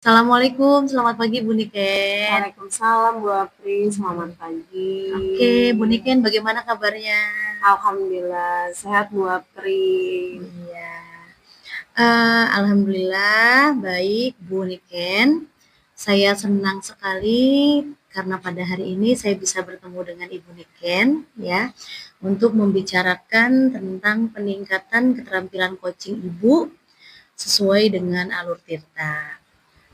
Assalamualaikum, selamat pagi Bu Niken. Waalaikumsalam Bu Apri, selamat pagi. Oke, Bu Niken bagaimana kabarnya? Alhamdulillah sehat Bu Apri. Iya. Alhamdulillah baik Bu Niken. Saya senang sekali karena pada hari ini saya bisa bertemu dengan Ibu Niken ya untuk membicarakan tentang peningkatan keterampilan coaching Ibu sesuai dengan alur Tirta.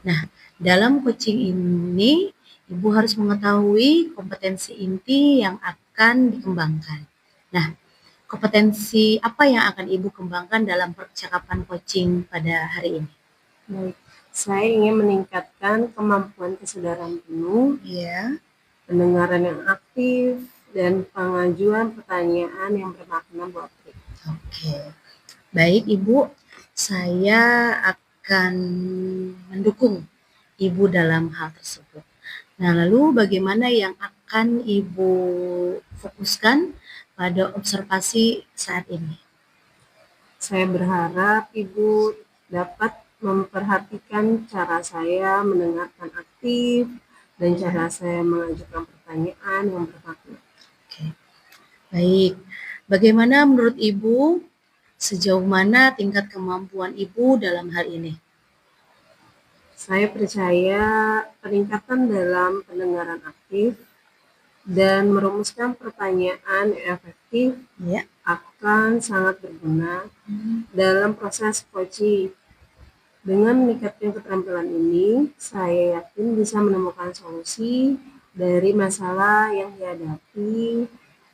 Nah, dalam coaching ini, Ibu harus mengetahui kompetensi inti yang akan dikembangkan. Nah, kompetensi apa yang akan Ibu kembangkan dalam percakapan coaching pada hari ini? Baik, saya ingin meningkatkan kemampuan kesadaran penuh, Ya. pendengaran yang aktif, dan pengajuan pertanyaan yang bermakna Bu Apri. Oke, baik Ibu, saya akan mendukung Ibu dalam hal tersebut. Nah, lalu bagaimana yang akan Ibu fokuskan pada observasi saat ini? Saya berharap Ibu dapat memperhatikan cara saya mendengarkan aktif dan cara saya mengajukan pertanyaan yang bermakna. Oke, baik. Bagaimana menurut Ibu, sejauh mana tingkat kemampuan Ibu dalam hal ini? Saya percaya peningkatan dalam pendengaran aktif dan merumuskan pertanyaan yang efektif Ya. akan sangat berguna dalam proses coaching. Dengan meningkatkan keterampilan ini, saya yakin bisa menemukan solusi dari masalah yang dihadapi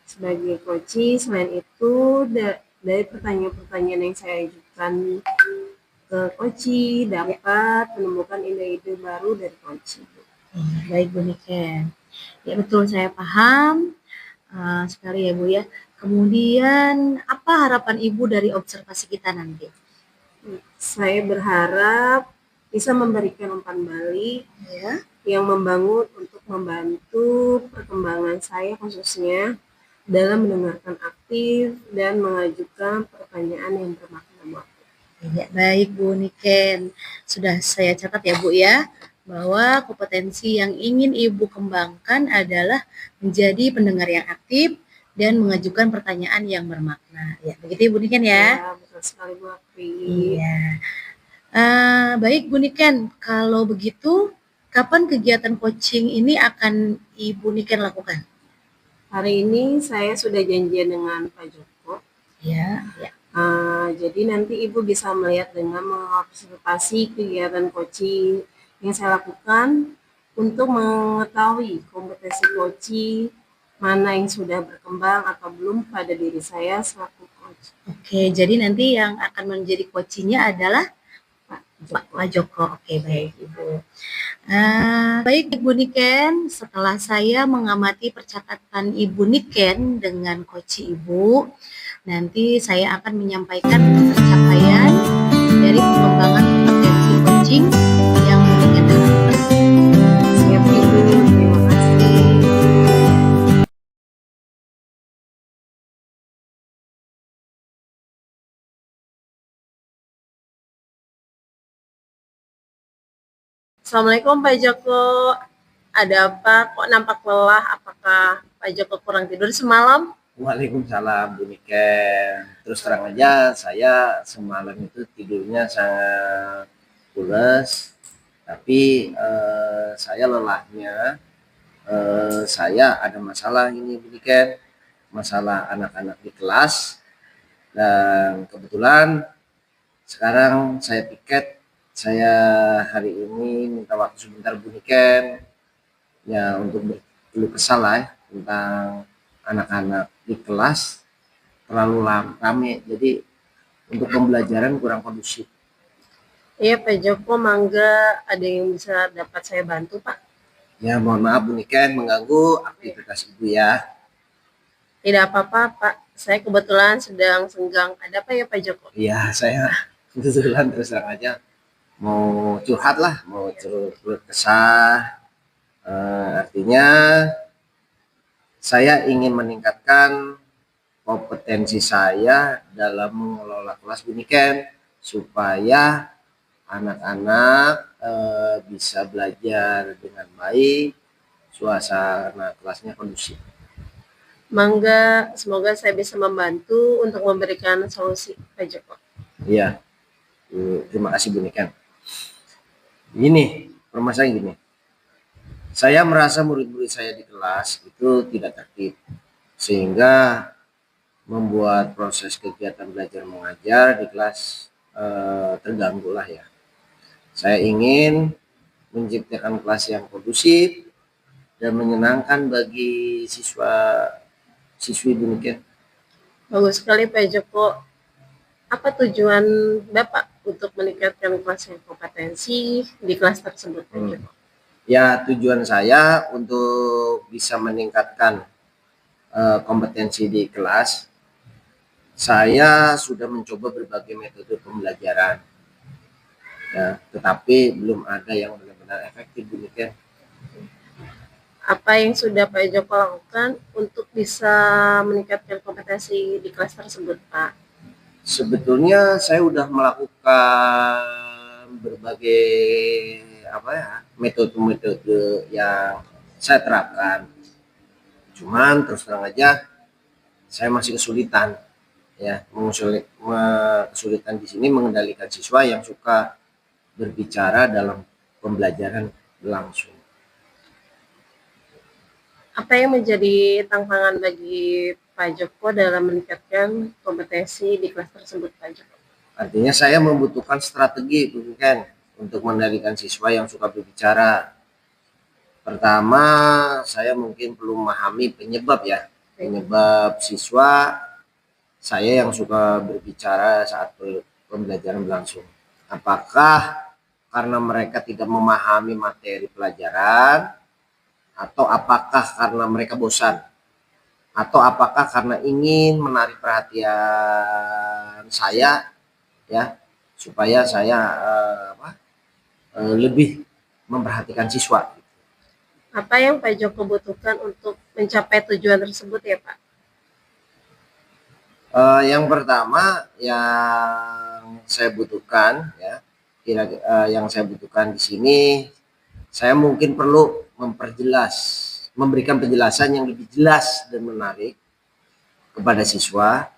sebagai coaching. Selain itu, dari pertanyaan-pertanyaan yang saya ajukan ke coaching dapat menemukan ide-ide baru dari coaching. Baik Bu Niken. Ya betul, saya paham sekali ya Bu ya. Kemudian apa harapan Ibu dari observasi kita nanti? Saya berharap bisa memberikan umpan balik Ya. yang membangun untuk membantu perkembangan saya khususnya dalam mendengarkan aktif dan mengajukan pertanyaan yang bermakna Bu. Ya, baik Bu Niken. Sudah saya catat ya Bu ya, bahwa kompetensi yang ingin Ibu kembangkan adalah menjadi pendengar yang aktif dan mengajukan pertanyaan yang bermakna. Ya, begitu ya Bu Niken ya? Ya, betul sekali Bu Apri. Iya. Baik Bu Niken, kalau begitu kapan kegiatan coaching ini akan Ibu Niken lakukan? Hari ini saya sudah janjian dengan Pak Joko. Ya, ya. Jadi nanti Ibu bisa melihat dengan mengobservasi kegiatan coaching yang saya lakukan untuk mengetahui kompetensi coaching mana yang sudah berkembang atau belum pada diri saya selaku coach. Oke, jadi nanti yang akan menjadi coachingnya adalah Pak Joko. Oke, baik Ibu. Baik Ibu Niken, setelah saya mengamati percakapan Ibu Niken dengan coach Ibu, nanti saya akan menyampaikan pencapaian dari pengembangan kompetensi coaching yang Bu Niken harapkan. Siap Ibu, terima kasih. Assalamualaikum Pak Joko. Ada apa? Kok nampak lelah? Apakah Pak Joko kurang tidur semalam? Waalaikumsalam Bu Niken. Terus terang aja saya semalam itu tidurnya sangat pules, tapi saya lelahnya saya ada masalah ini Bu Niken, masalah anak-anak di kelas, dan kebetulan sekarang saya piket, saya hari ini minta waktu sebentar Bu Niken ya untuk berkeluh kesah lah tentang anak-anak di kelas terlalu rame, jadi untuk pembelajaran kurang kondusif. Iya Pak Joko, mangga ada yang bisa dapat saya bantu Pak? Ya mohon maaf Bu Niken mengganggu aktivitas Ibu ya. Tidak apa-apa Pak, saya kebetulan sedang senggang. Ada apa ya Pak Joko? Iya saya kebetulan terus terang aja mau curhat lah, mau curhat kesah. Artinya saya ingin meningkatkan kompetensi saya dalam mengelola kelas Bu Niken supaya anak-anak bisa belajar dengan baik, suasana kelasnya kondusif. Mangga, semoga saya bisa membantu untuk memberikan solusi, Pak Joko. Iya, terima kasih Bu Niken. Gini, permasalahan gini. Saya merasa murid-murid saya di kelas itu tidak tertib, sehingga membuat proses kegiatan belajar mengajar di kelas terganggu lah ya. Saya ingin menciptakan kelas yang kondusif dan menyenangkan bagi siswi demikian. Bagus sekali Pak Joko. Apa tujuan Bapak untuk meningkatkan kelas yang kompetensi di kelas tersebut, Pak Joko? Ya, tujuan saya untuk bisa meningkatkan kompetensi di kelas. Saya sudah mencoba berbagai metode pembelajaran, ya, tetapi belum ada yang benar-benar efektif demikian. Apa yang sudah Pak Joko lakukan untuk bisa meningkatkan kompetensi di kelas tersebut, Pak? Sebetulnya saya sudah melakukan berbagai metode-metode yang saya terapkan. Cuman terus terang aja saya masih kesulitan. Ya, kesulitan di sini mengendalikan siswa yang suka berbicara dalam pembelajaran langsung. Apa yang menjadi tantangan bagi Pak Joko dalam meningkatkan kompetensi di kelas tersebut, Pak Joko? Artinya saya membutuhkan strategi bukan untuk mengendalikan siswa yang suka berbicara. Pertama, saya mungkin perlu memahami penyebab siswa saya yang suka berbicara saat pembelajaran berlangsung. Apakah karena mereka tidak memahami materi pelajaran, atau apakah karena mereka bosan, atau apakah karena ingin menarik perhatian saya, ya, supaya saya lebih memperhatikan siswa. Apa yang Pak Joko butuhkan untuk mencapai tujuan tersebut ya Pak? Yang pertama yang saya butuhkan yang saya butuhkan di sini, saya mungkin perlu memberikan penjelasan yang lebih jelas dan menarik kepada siswa,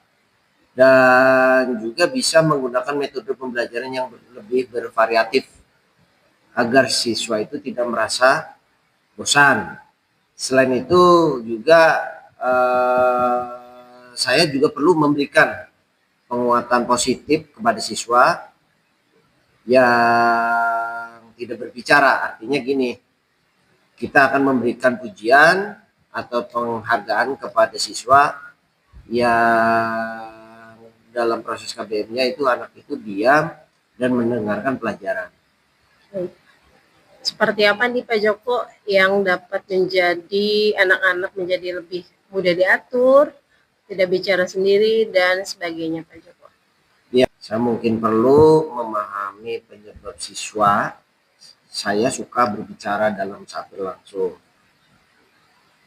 dan juga bisa menggunakan metode pembelajaran yang lebih bervariatif agar siswa itu tidak merasa bosan. Selain itu juga saya juga perlu memberikan penguatan positif kepada siswa yang tidak berbicara. Artinya gini, kita akan memberikan pujian atau penghargaan kepada siswa yang dalam proses KBM-nya itu anak itu diam dan mendengarkan pelajaran. Seperti apa nih Pak Joko yang dapat menjadi anak-anak menjadi lebih mudah diatur, tidak bicara sendiri dan sebagainya Pak Joko? Ya, saya mungkin perlu memahami penyebab siswa saya suka berbicara dalam saat berlangsung.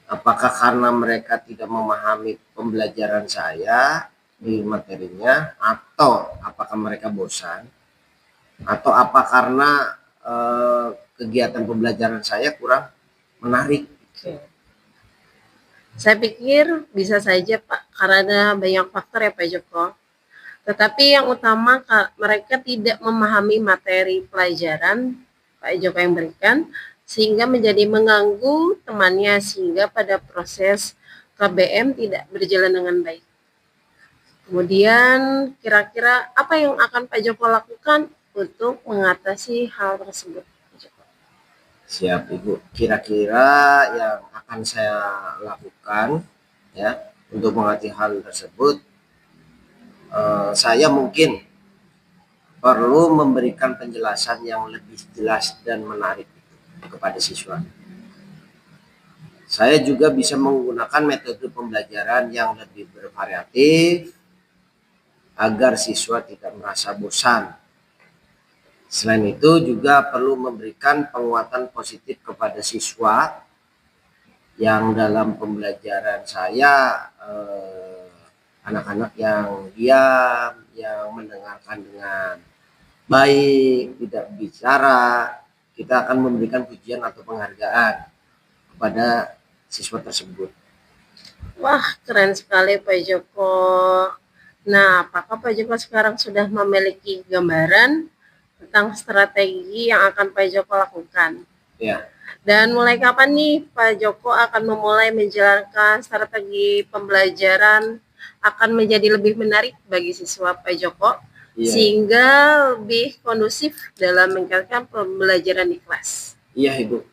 Apakah karena mereka tidak memahami pembelajaran saya di materinya, atau apakah mereka bosan, atau apa karena kegiatan pembelajaran saya kurang menarik. Saya pikir bisa saja Pak, karena banyak faktor ya Pak Joko. Tetapi yang utama mereka tidak memahami materi pelajaran Pak Joko yang berikan, sehingga menjadi mengganggu temannya, sehingga pada proses KBM tidak berjalan dengan baik. Kemudian kira-kira apa yang akan Pak Joko lakukan untuk mengatasi hal tersebut? Siap Ibu. Kira-kira yang akan saya lakukan ya untuk mengatasi hal tersebut, saya mungkin perlu memberikan penjelasan yang lebih jelas dan menarik kepada siswa. Saya juga bisa menggunakan metode pembelajaran yang lebih bervariatif agar siswa tidak merasa bosan. Selain itu juga perlu memberikan penguatan positif kepada siswa yang dalam pembelajaran saya anak-anak yang diam, yang mendengarkan dengan baik, tidak bicara, kita akan memberikan pujian atau penghargaan kepada siswa tersebut. Wah, keren sekali Pak Joko. Nah, apakah Pak Joko sekarang sudah memiliki gambaran tentang strategi yang akan Pak Joko lakukan? Ya. Dan mulai kapan nih Pak Joko akan memulai menjalankan strategi pembelajaran akan menjadi lebih menarik bagi siswa Pak Joko, sehingga lebih kondusif dalam meningkatkan pembelajaran di kelas? Iya Ibu,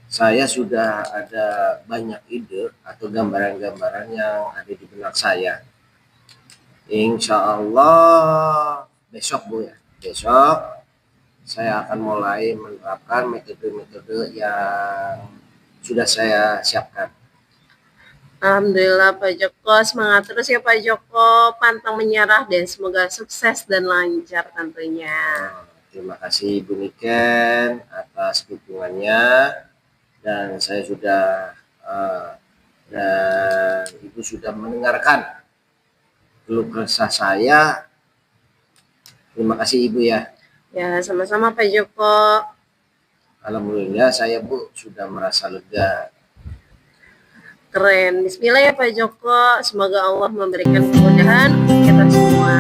saya sudah ada banyak ide atau gambaran-gambaran yang ada di benak saya. Insya Allah besok Bu ya, besok saya akan mulai menerapkan metode-metode yang sudah saya siapkan. Alhamdulillah Pak Joko, semangat terus ya Pak Joko, pantang menyerah dan semoga sukses dan lancar tentunya. Terima kasih Ibu Niken atas dukungannya, dan saya sudah dan Ibu sudah mendengarkan keluh kesah saya. Terima kasih Ibu ya. Ya, sama-sama Pak Joko. Alhamdulillah saya Bu sudah merasa lega. Keren. Bismillah ya Pak Joko. Semoga Allah memberikan kemudahan untuk kita semua.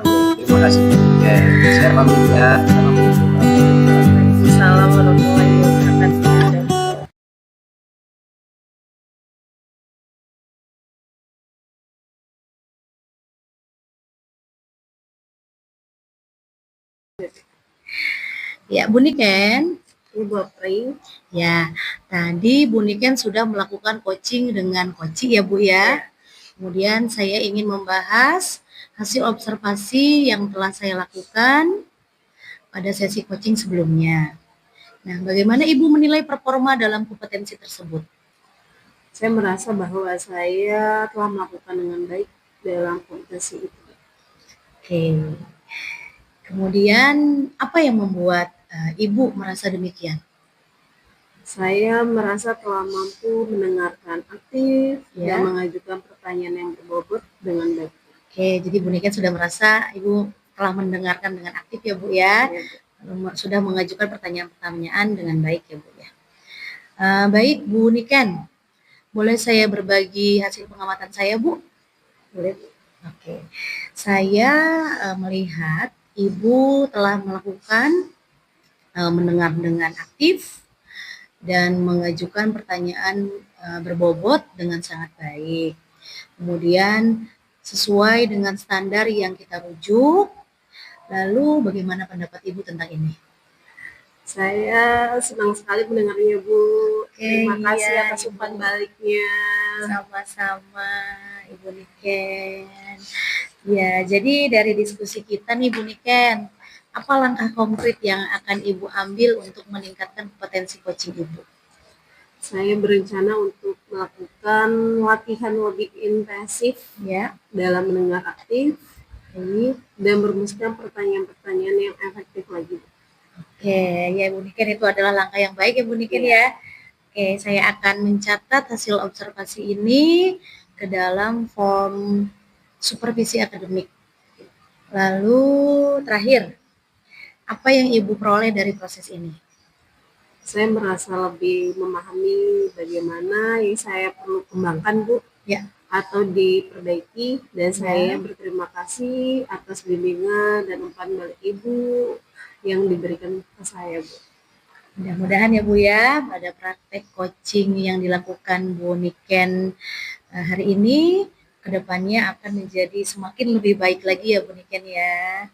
Amin. Terima kasih Bu Niken. Saya pamit ya. Assalamualaikum warahmatullahi wabarakatuh. Ya, Bu Niken. Ibu Apri. Ya, tadi Bu Niken sudah melakukan coaching dengan coaching ya Bu ya. Kemudian saya ingin membahas hasil observasi yang telah saya lakukan pada sesi coaching sebelumnya. Nah, bagaimana Ibu menilai performa dalam kompetensi tersebut? Saya merasa bahwa saya telah melakukan dengan baik dalam kompetensi itu. Oke. Kemudian apa yang membuat Ibu merasa demikian? Saya merasa telah mampu mendengarkan aktif Ya. dan mengajukan pertanyaan yang berbobot dengan baik. Oke, jadi Bu Niken sudah merasa Ibu telah mendengarkan dengan aktif ya Bu ya, sudah mengajukan pertanyaan-pertanyaan dengan baik ya Bu ya. Baik Bu Niken, boleh saya berbagi hasil pengamatan saya Bu? Boleh. Oke, saya melihat Ibu telah melakukan mendengar dengan aktif dan mengajukan pertanyaan berbobot dengan sangat baik. Kemudian sesuai dengan standar yang kita rujuk. Lalu bagaimana pendapat Ibu tentang ini? Saya senang sekali mendengarnya Bu. Terima kasih iya, atas Ibu. umpan baliknya. Sama-sama Ibu Niken. Ya, jadi dari diskusi kita nih Bu Niken, apa langkah konkret yang akan Ibu ambil untuk meningkatkan kompetensi coaching Ibu? Saya berencana untuk melakukan latihan lebih intensif Ya, dalam mendengar aktif baik. dan merumuskan pertanyaan-pertanyaan yang efektif lagi. Oke, ya Bu Niken, itu adalah langkah yang baik ya Bu Niken ya. Oke, saya akan mencatat hasil observasi ini ke dalam form supervisi akademik. Lalu terakhir, apa yang Ibu peroleh dari proses ini? Saya merasa lebih memahami bagaimana yang saya perlu kembangkan Bu, Ya. atau diperbaiki, dan Ya. saya berterima kasih atas bimbingan dan umpan balik Ibu yang diberikan ke saya Bu. Mudah-mudahan ya Bu ya, pada praktek coaching yang dilakukan Bu Niken hari ini, kedepannya akan menjadi semakin lebih baik lagi ya Bu Niken ya.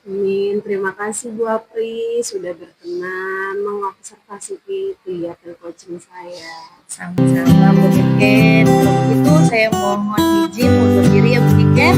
Amin. Terima kasih Bu Apri sudah berkenan mengobservasi kegiatan coaching saya. Sama-sama Bu Niken. Kalau begitu saya mohon izin undur diri ya Bu Niken.